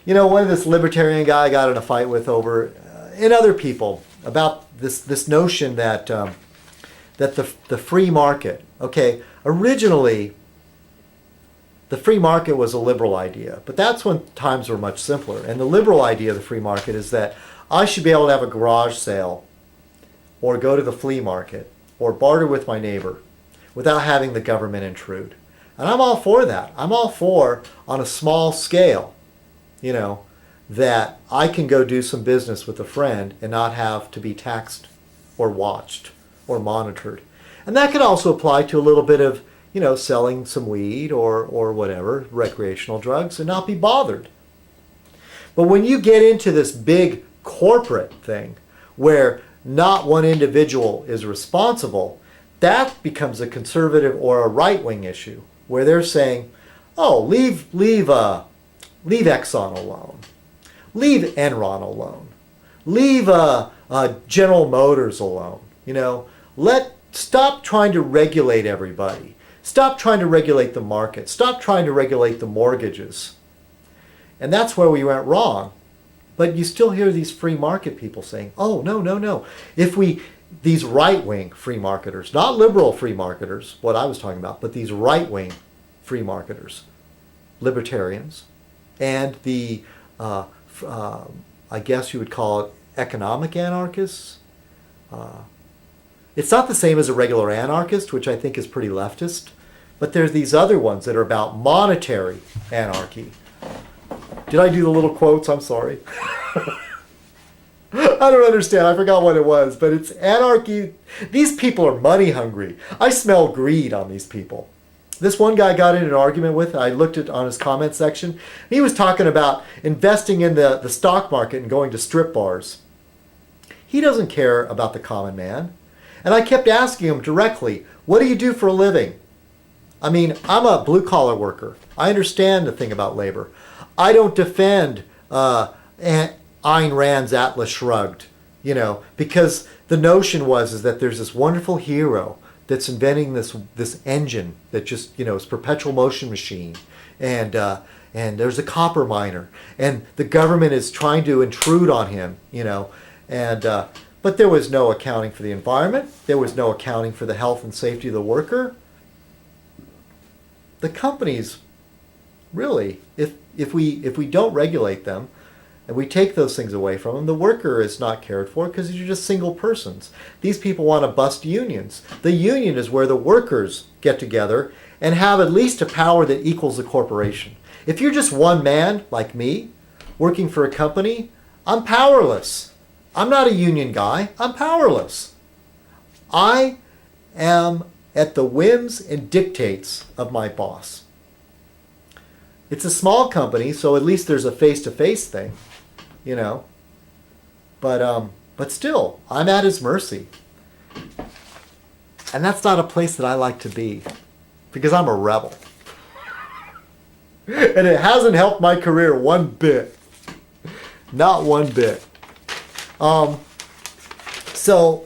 One of this libertarian guy I got in a fight with over, and other people, about this notion that the free market, okay, originally the free market was a liberal idea, but that's when times were much simpler. And the liberal idea of the free market is that I should be able to have a garage sale or go to the flea market or barter with my neighbor without having the government intrude. And I'm all for that. I'm all for, on a small scale, that I can go do some business with a friend and not have to be taxed or watched or monitored. And that could also apply to a little bit of, selling some weed or whatever, recreational drugs, and not be bothered. But when you get into this big corporate thing where not one individual is responsible, that becomes a conservative or a right-wing issue where they're saying, oh, leave Exxon alone. Leave Enron alone. Leave General Motors alone. Stop trying to regulate everybody. Stop trying to regulate the market. Stop trying to regulate the mortgages. And that's where we went wrong. But you still hear these free market people saying, oh, no. These right-wing free marketers, not liberal free marketers, what I was talking about, but these right-wing free marketers, libertarians, and the, I guess you would call it economic anarchists. It's not the same as a regular anarchist, which I think is pretty leftist, but there's these other ones that are about monetary anarchy. Did I do the little quotes? I'm sorry. I don't understand. I forgot what it was, but it's anarchy. These people are money hungry. I smell greed on these people. This one guy got in an argument with, I looked at on his comment section. He was talking about investing in the stock market and going to strip bars. He doesn't care about the common man. And I kept asking him directly, what do you do for a living? I mean, I'm a blue-collar worker. I understand the thing about labor. I don't defend Ayn Rand's Atlas Shrugged, because the notion is that there's this wonderful hero that's inventing this engine that just, is perpetual motion machine. And there's a copper miner. And the government is trying to intrude on him, but there was no accounting for the environment. There was no accounting for the health and safety of the worker. The companies, really, if we don't regulate them and we take those things away from them, the worker is not cared for because you're just single persons. These people want to bust unions. The union is where the workers get together and have at least a power that equals the corporation. If you're just one man, like me, working for a company, I'm powerless. I'm not a union guy. I'm powerless. I am at the whims and dictates of my boss. It's a small company, so at least there's a face-to-face thing, But still, I'm at his mercy. And that's not a place that I like to be, because I'm a rebel. And it hasn't helped my career one bit. Not one bit. So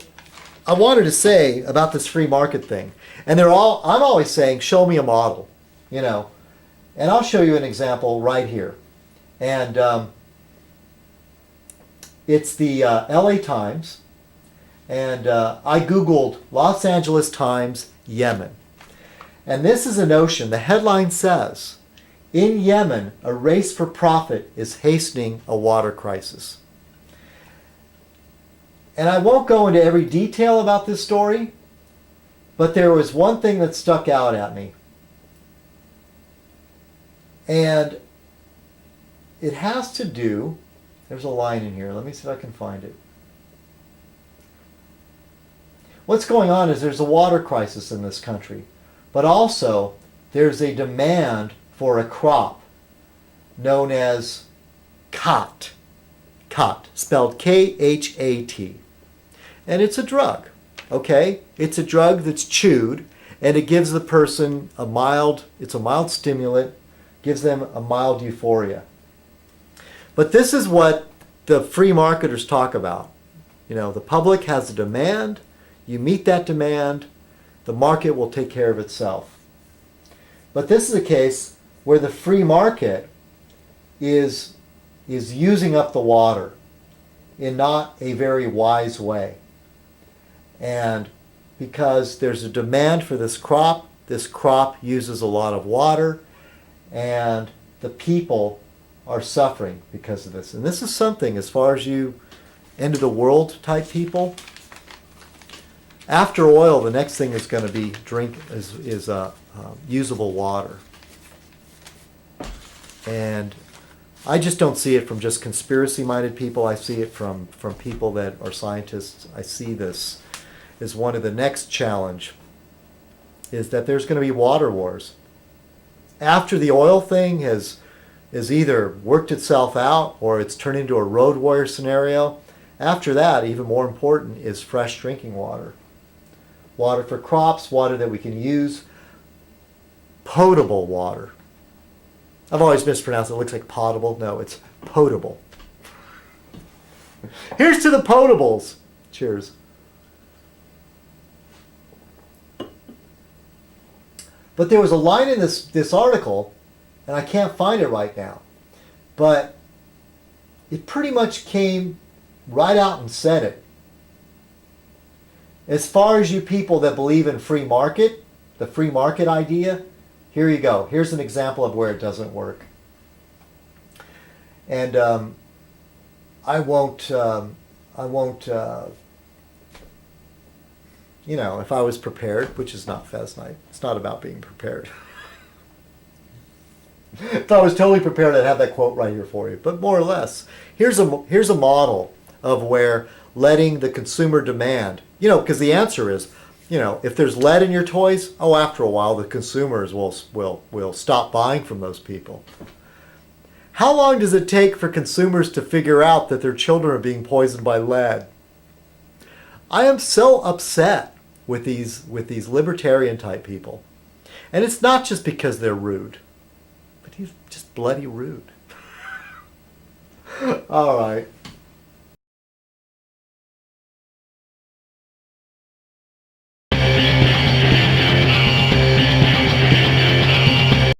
I wanted to say about this free market thing. And I'm always saying, show me a model, And I'll show you an example right here. And it's the LA Times. And I Googled Los Angeles Times, Yemen. And this is a notion. The headline says, in Yemen, a race for profit is hastening a water crisis. And I won't go into every detail about this story, but there was one thing that stuck out at me. And it has to do, there's a line in here. Let me see if I can find it. What's going on is there's a water crisis in this country, but also there's a demand for a crop known as khat. Khat, spelled K-H-A-T. And it's a drug, okay? It's a drug that's chewed, and it gives the person it's a mild stimulant, gives them a mild euphoria. But this is what the free marketers talk about. The public has a demand, you meet that demand, the market will take care of itself. But this is a case where the free market is is using up the water in not a very wise way. And because there's a demand for this crop uses a lot of water, and the people are suffering because of this. And this is something, as far as you end of the world type people, after oil, the next thing is going to be usable water. And I just don't see it from just conspiracy-minded people. I see it from people that are scientists. I see this as one of the next challenge, is that there's going to be water wars. After the oil thing has either worked itself out or it's turned into a road warrior scenario, after that, even more important, is fresh drinking water. Water for crops, water that we can use, potable water. I've always mispronounced it. It looks like potable. No, it's potable. Here's to the potables. Cheers. But there was a line in this article, and I can't find it right now, but it pretty much came right out and said it. As far as you people that believe in free market, the free market idea, here you go. Here's an example of where it doesn't work. And I won't, you know, if I was prepared, which is not Fez night, it's not about being prepared. If I was totally prepared, I'd have that quote right here for you. But more or less, here's a model of where letting the consumer demand, you know, because the answer is, you know, if there's lead in your toys, oh, after a while the consumers will stop buying from those people. How long does it take for consumers to figure out that their children are being poisoned by lead? I am so upset with these libertarian type people. And it's not just because they're rude, but he's just bloody rude. All right.